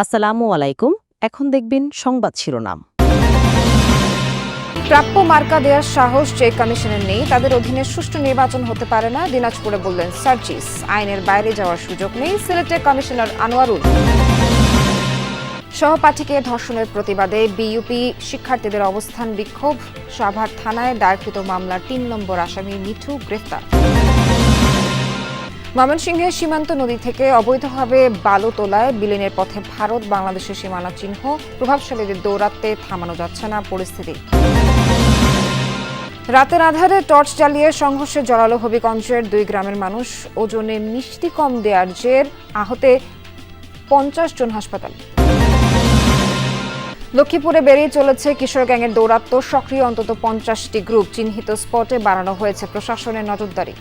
আসসালামু আলাইকুম। এখন দেখবেন সংবাদ শিরোনাম। প্রাপ্য মার্কা দেওয়ার সাহস যে কমিশনের নেই তাদের অধীনে সুষ্ঠু নির্বাচন হতে পারে না, দিনাজপুরে বললেন সার্জিস। আইনের বাইরে যাওয়ার সুযোগ নেই, সিলেটের কমিশনার আনোয়ারুল। সহপাঠীকে ধর্ষণের প্রতিবাদে বিইউপি শিক্ষার্থীদের অবস্থান বিক্ষোভ, সাভার থানায় দায়েরকৃত মামলার ৩ নম্বর আসামি মিঠু গ্রেফতার। ময়মনসিংহের সীমান্ত নদী থেকে অবৈধভাবে বালু তোলায় বিলীনের পথে ভারত বাংলাদেশের সীমানা চিহ্ন, প্রভাবশালীদের দৌরাত্মে থামানো যাচ্ছে না পরিস্থিতি। রাতের আধারে টর্চ জ্বালিয়ে সংঘর্ষে জড়ালো হবিগঞ্জের 2 গ্রামের মানুষ, ওজনে মিষ্টি কম দেয়ার জের, আহতে 50 জন হাসপাতাল। লক্ষ্মীপুরে বেড়েই চলেছে কিশোর গ্যাংয়ের দৌরাত্ম্য, সক্রিয় অন্তত 50টি গ্রুপ, চিহ্নিত স্পটে বাড়ানো হয়েছে প্রশাসনের নজরদারি।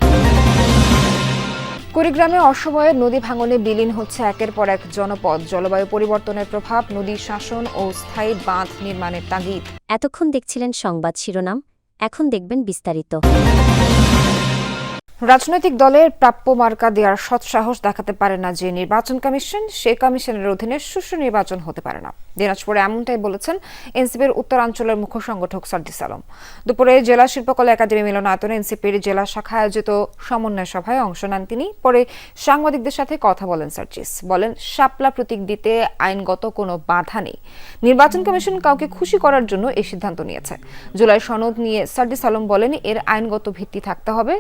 কুড়িগ্রামে অসময়ে নদী ভাঙনে বিলীন হচ্ছে একের পর এক জনপদ, জলবায়ু পরিবর্তনের প্রভাব, নদী শাসন ও স্থায়ী বাঁধ নির্মাণের তাগিদ। এতক্ষণ দেখছিলেন সংবাদ শিরোনাম, এখন দেখবেন বিস্তারিত। রাজনৈতিক দলের প্রাপ্য মার্কা দেওয়ার সৎসাহস দেখাতে পারে না যে নির্বাচন কমিশন, সে কমিশনের অধীনে সুষ্ঠু নির্বাচন হতে পারে না। দিনাজপুরে এমনটাই বলেছেন এনসিপির উত্তরাঞ্চলের মুখ্য সংগঠক সার্জিস আলম। দুপুরে জেলা শিল্পকলা একাডেমি মিলনায়তনে এনসিপির জেলা শাখা আয়োজিত সমন্বয় সভায় অংশ নেন তিনি। পরে সাংবাদিকদের সাথে কথা বলেন সার্জিস। বলেন, শাপলা প্রতীক দিতে আইনগত কোনো বাধা নেই। নির্বাচন কমিশন কাউকে খুশি করার জন্য এই সিদ্ধান্ত নিয়েছে। জুলাই সনদ নিয়ে সার্জিস আলম বলেন, এর আইনগত ভিত্তি থাকতে হবে।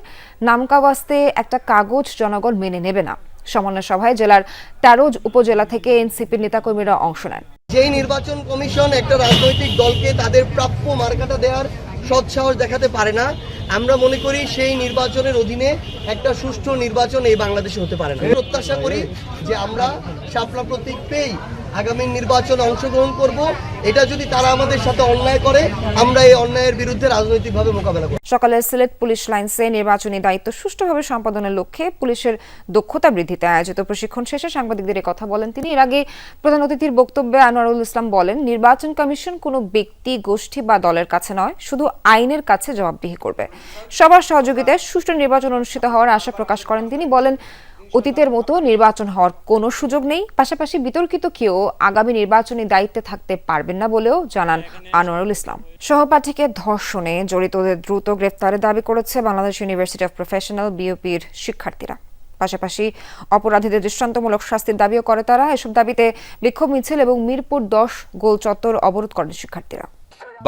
নামকাওয়াস্তে একটা কাগজ জনগণ মেনে নেবে না। সমন্বয় সভায় জেলার 13 উপজেলা থেকে এনসিপির নেতাকর্মীরা অংশ নেন। যেই নির্বাচন কমিশন একটা রাজনৈতিক দলকে তাদের প্রাপ্য মার্কাটা দেওয়ার সৎসাহস দেখাতে পারে না, আমরা মনে করি সেই নির্বাচনের অধীনে একটা সুষ্ঠু নির্বাচন এই বাংলাদেশে হতে পারে না। প্রত্যাশা করি যে আমরা শাপলা প্রতীক পেয়েই আগামী নির্বাচনে অংশগ্রহণ করব। এটা যদি তারা আমাদের সাথে অন্যায় করে, আমরা এই অন্যায়ের বিরুদ্ধে রাজনৈতিকভাবে মোকাবেলা করব। সকালে সিলেট পুলিশ লাইন্সে নির্বাচনী দায়িত্ব সুষ্ঠুভাবে সম্পাদনের লক্ষ্যে পুলিশের দক্ষতা বৃদ্ধিতে আয়োজিত প্রশিক্ষণ শেষে সাংবাদিকদের কথা বলেন তিনি। এর আগে প্রধান অতিথির বক্তব্যে আনোয়ারুল ইসলাম বলেন, নির্বাচন কমিশন কোনো ব্যক্তি, গোষ্ঠী বা দলের কাছে নয়, শুধু আইনের কাছে জবাবদিহি করবে। সবার সহযোগিতায় সুষ্ঠু নির্বাচন অনুষ্ঠিত হওয়ার আশা প্রকাশ করেন তিনি। বলেন, অতীতের মতো নির্বাচন হওয়ার কোনো সুযোগ নেই, পাশাপাশি বিতর্কিত কেউ আগামী নির্বাচনী দায়িত্বে থাকতে পারবেন না বলেও জানান আনোয়ারুল ইসলাম। সহপাঠীকে ধর্ষণে জড়িতদের দ্রুত গ্রেফতারের দাবি করেছে বাংলাদেশ ইউনিভার্সিটি অব প্রফেশনাল বিইউপির শিক্ষার্থীরা। পাশাপাশি অপরাধীদের দৃষ্টান্তমূলক শাস্তির দাবিও করে তারা। এসব দাবিতে বিক্ষোভ মিছিল এবং মিরপুর 10 গোল চত্বর অবরোধ করেন শিক্ষার্থীরা।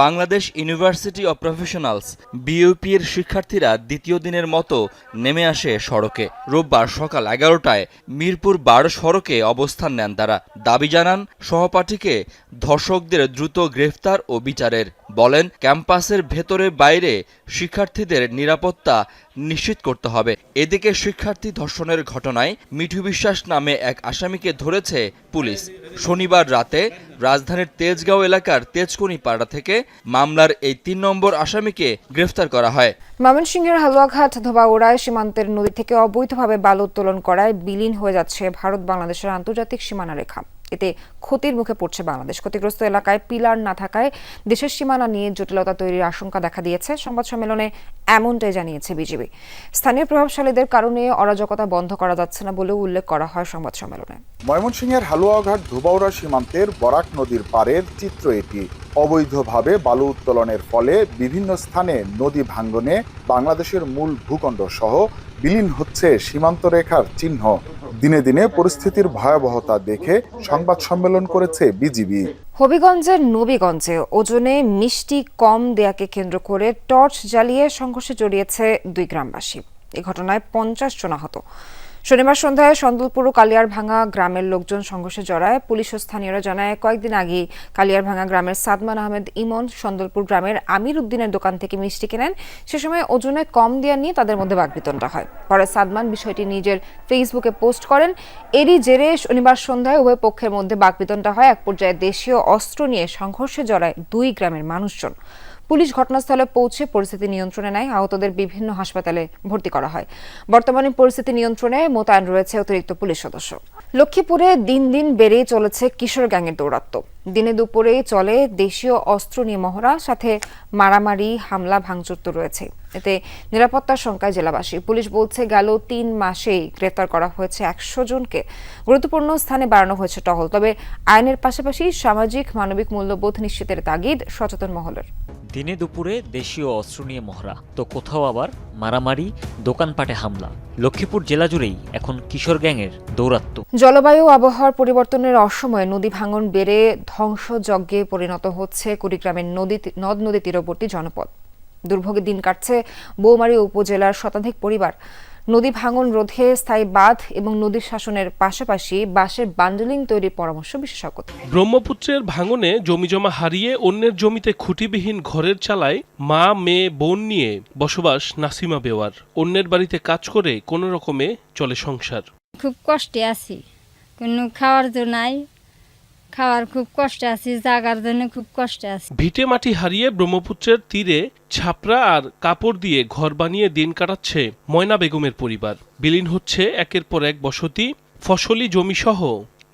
বাংলাদেশ ইউনিভার্সিটি অব প্রফেশনালস বিইউপির শিক্ষার্থীরা দ্বিতীয় দিনের মতো নেমে আসে সড়কে। রোববার সকাল 11টায় মিরপুর 12 সড়কে অবস্থান নেন তারা। দাবি জানান সহপাঠীকে ধর্ষকদের দ্রুত গ্রেফতার ও বিচারের। বলেন, ক্যাম্পাসের ভেতরে বাইরে শিক্ষার্থীদের নিরাপত্তা নিশ্চিত করতে হবে। এদিকে শিক্ষার্থী ধর্ষণের ঘটনায় মিঠু বিশ্বাস নামে এক আসামিকে ধরেছে পুলিশ। শনিবার রাতে রাজধানীর তেজগাঁও এলাকার তেজকুনি পাড়া থেকে মামলার এই 3 নম্বর আসামিকে গ্রেফতার করা হয়। ময়মনসিংহের হালুয়াঘাট ধোবাউড়ায় সীমান্তের নদী থেকে অবৈধভাবে বালু উত্তোলন করায় বিলীন হয়ে যাচ্ছে ভারত বাংলাদেশের আন্তর্জাতিক সীমানা রেখা। এতে ক্ষতির মুখে পড়ছে বাংলাদেশ। ক্ষতিগ্রস্ত এলাকায় পিলার না থাকায় দেশের সীমানা নিয়ে জটিলতা তৈরির আশঙ্কা দেখা দিয়েছে। সংবাদ সম্মেলনে এমনটাই জানিয়েছে বিজিবি। স্থানীয় প্রভাবশালীদের কারণে অরাজকতা বন্ধ করা যাচ্ছে না বলেও উল্লেখ করা হয় সংবাদ সম্মেলনে। ময়মনসিংহের হালুয়াঘাট ধোবাউড়া সীমান্তের বরাক নদীর পাড়ের চিত্র এটি। অবৈধভাবে বালু উত্তোলনের ফলে বিভিন্ন স্থানে নদী ভাঙ্গনে বাংলাদেশের মূল ভূখণ্ড সহ বিলীন হচ্ছে সীমান্ত রেখার চিহ্ন। দিনে দিনে পরিস্থিতির ভয়াবহতা দেখে সংবাদ সম্মেলন করেছে বিজিবি। হবিগঞ্জের নবীগঞ্জে ওজনে মিষ্টি কম দেয়াকে কেন্দ্র করে টর্চ জ্বালিয়ে সংঘর্ষে জড়িয়েছে 2 গ্রামবাসী। এই ঘটনায় 50 জন আহত। শনিবার সন্ধ্যায় সন্দলপুর ও কালিয়ারভাঙ্গা গ্রামের লোকজন সংঘর্ষে জড়ায়। পুলিশ ও স্থানীয়রা জানায়, কয়েকদিন আগে কালিয়ারভাঙ্গা গ্রামের সাদমান আহমেদ ইমন সন্দলপুর গ্রামের আমির উদ্দিনের দোকান থেকে মিষ্টি কেনেন। সে সময় ওজনে কম দেয়া নিয়ে তাদের মধ্যে বাকবিতণ্ডা হয়। পরে সাদমান বিষয়টি নিজের ফেসবুকে পোস্ট করেন। এরই জেরে শনিবার সন্ধ্যায় উভয় পক্ষের মধ্যে বাকবিতণ্ডা হয়। এক পর্যায়ে দেশীয় অস্ত্র নিয়ে সংঘর্ষে জড়ায় 2 গ্রামের মানুষজন। পুলিশ ঘটনাস্থলে পৌঁছে পরিস্থিতি নিয়ন্ত্রণে নেয়। আহতদের বিভিন্ন হাসপাতালে ভর্তি করা হয়। বর্তমানে পরিস্থিতি নিয়ন্ত্রণে মোতায়েন রয়েছে অতিরিক্ত পুলিশ সদস্য। লক্ষ্মীপুরে দিন দিন বেড়েই চলেছে কিশোর গ্যাংয়ের দৌরাত্ম্য। দিনে দুপুরে চলে দেশীয় অস্ত্র নিয়ে মহড়া, সাথে মারামারি, হামলা, ভাঙচুর তো রয়েছে। এতে নিরাপত্তার শঙ্কায় জেলাবাসী। পুলিশ বলছে গেল 3 মাসেই গ্রেফতার করা হয়েছে 100 জনকে। গুরুত্বপূর্ণ স্থানে বাড়ানো হয়েছে টহল। তবে আইনের পাশাপাশি সামাজিক মানবিক মূল্যবোধ নিশ্চিতের তাগিদ সচেতন মহলের। দিনে দুপুরে দেশীয় অস্ত্র নিয়ে মহড়া, তো কোথাও আবার মারামারি, দোকানপাটে হামলা। লক্ষ্মীপুর জেলা জুড়েই এখন কিশোর গ্যাংয়ের দৌরাত্ম্য। জলবায়ু আবহাওয়ার পরিবর্তনের অসময়ে নদী ভাঙন বেড়ে ধ্বংসযজ্ঞে পরিণত হচ্ছে কুড়িগ্রামের নদ নদী তীরবর্তী জনপদ। দুর্ভোগে দিন কাটছে বৌমারী উপজেলার শতাধিক পরিবার। নদী ভাঙন রোধে স্থায়ী বাঁধ এবং নদীর শাসনের পাশাপাশি বাঁশের বান্ডেলিং তৈরির পরামর্শ বিশেষজ্ঞদের। ব্রহ্মপুত্রের ভাঙনে জমিজমা হারিয়ে অন্যের জমিতে খুঁটিবিহীন ঘরের চালায় মা, মেয়ে, বোন নিয়ে বসবাস নাসিমা বেওয়ার। অন্যের বাড়িতে কাজ করে কোনো রকমে চলে সংসার। খুব কষ্টে আছি, কোনো খাওয়ার জন্য নাই, খাওয়ার খুব কষ্টে আছি, জাগার জন্য খুব কষ্টে আছি। ভিটে মাটি হারিয়ে ব্রহ্মপুত্রের তীরে ছাপরা আর কাপড় দিয়ে ঘর বানিয়ে দিন কাটাচ্ছে ময়না বেগমের পরিবার। বিলীন হচ্ছে একের পর এক বসতি, ফসলি জমিসহ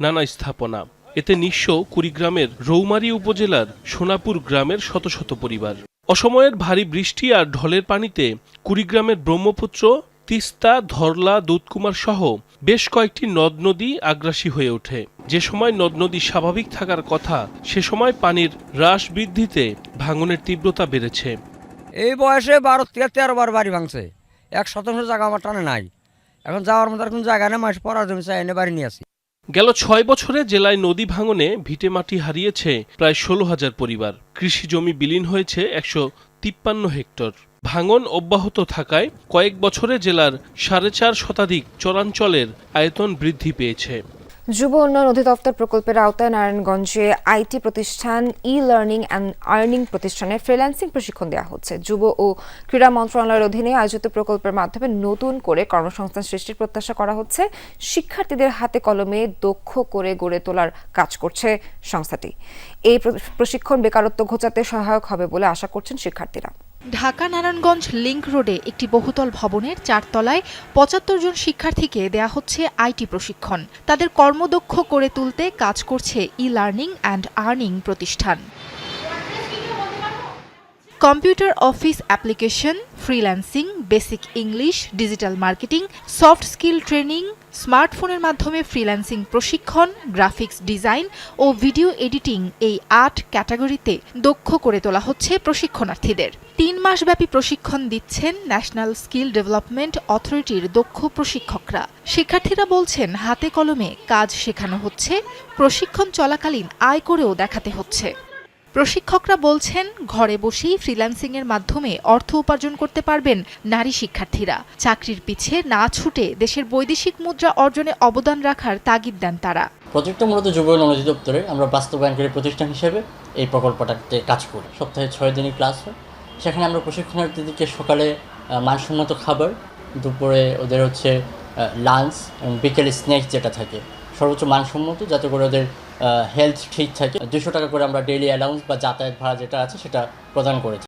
নানা স্থাপনা। এতে নিঃস্ব কুড়িগ্রামের রৌমারী উপজেলার সোনাপুর গ্রামের শত শত পরিবার। অসময়ের ভারী বৃষ্টি আর ঢলের পানিতে কুড়িগ্রামের ব্রহ্মপুত্র, তিস্তা, ধরলা, দুধকুমার সহ বেশ কয়েকটি নদ নদী আগ্রাসী হয়ে ওঠে। যে সময় নদ নদী স্বাভাবিক থাকার কথা, সে সময় পানির হ্রাস বৃদ্ধিতে ভাঙনের তীব্রতা বেড়েছে। এই বয়সে 12-13 বার বাড়ি ভাঙছে। 1% জায়গা আমার টানে নাই। এখন যাওয়ার মতো কোনো জায়গা নেই, মাস পড়ার জমি চাই এনে বাড়ি নিয়ে আসি। গেল 6 বছরে জেলায় নদী ভাঙনে ভিটে মাটি হারিয়েছে প্রায় 16,000 পরিবার। কৃষি জমি বিলীন হয়েছে 153 হেক্টর। ভাঙন অব্যাহত থাকায় কয়েক বছরে জেলার 4.5 শতাধিক চরাঞ্চলের আয়তন বৃদ্ধি পেয়েছে। যুব উন্নয়ন অধিদপ্তর প্রকল্পের আওতায় নারায়ণগঞ্জে আইটি প্রতিষ্ঠান, ই-লার্নিং অ্যান্ড আর্নিং প্রতিষ্ঠানে ফ্রিল্যান্সিং প্রশিক্ষণ দেওয়া হচ্ছে। যুব ও ক্রীড়া মন্ত্রণালয়ের অধীনে আয়োজিত প্রকল্পের মাধ্যমে নতুন করে কর্মসংস্থান সৃষ্টির প্রত্যাশা করা হচ্ছে। শিক্ষার্থীদের হাতে কলমে দক্ষ করে গড়ে তোলার কাজ করছে সংস্থাটি। এই প্রশিক্ষণ বেকারত্ব ঘোচাতে সহায়ক হবে বলে আশা করছেন শিক্ষার্থীরা। ঢাকা নারায়ণগঞ্জ লিংক রোডে একটি বহুতল ভবনের 4 তলায় 75 জন শিক্ষার্থীকে দেয়া হচ্ছে আইটি প্রশিক্ষণ। তাদের কর্মদক্ষ করে তুলতে কাজ করছে ই-লার্নিং অ্যান্ড আর্নিং প্রতিষ্ঠান। Computer office application, freelancing, basic English, digital marketing, soft skill training, স্মার্টফোনের মাধ্যমে ফ্রিল্যান্সিং প্রশিক্ষণ, গ্রাফিক্স ডিজাইন ও ভিডিও এডিটিং, এই 8 ক্যাটাগরিতে দক্ষ করে তোলা হচ্ছে প্রশিক্ষণার্থীদের। 3 মাসব্যাপী প্রশিক্ষণ দিচ্ছেন ন্যাশনাল স্কিল ডেভেলপমেন্ট অথরিটির দক্ষ প্রশিক্ষকরা। শিক্ষার্থীরা বলছেন হাতে কলমে কাজ শেখানো হচ্ছে, প্রশিক্ষণ চলাকালীন আয় করেও দেখাতে হচ্ছে। প্রশিক্ষকরা বলছেন ঘরে বসেই ফ্রিল্যান্সিংয়ের মাধ্যমে অর্থ উপার্জন করতে পারবেন নারী শিক্ষার্থীরা। চাকরির পিছে না ছুটে দেশের বৈদেশিক মুদ্রা অর্জনে অবদান রাখার তাগিদ দেন তারা। প্রজেক্টটা মূলত যুব উন্নয়ন অধিদপ্তরে আমরা বাস্তবায়নকারী প্রতিষ্ঠান হিসেবে এই প্রকল্পটাতে কাজ করি। সপ্তাহে 6 দিনই ক্লাস হয়। সেখানে আমরা প্রশিক্ষণার্থীদেরকে সকালে মানসম্মত খাবার, দুপুরে ওদের হচ্ছে লাঞ্চ এবং বিকেলে স্ন্যাক্স যেটা থাকে সর্বোচ্চ মানসম্মত, যাতে করে ওদের হেলথ ঠিক থাকে। 200 টাকা করে আমরা ডেইলি অ্যালাউন্স বা যাতায়াত ভাড়া যেটা আছে সেটা প্রদান করেছি।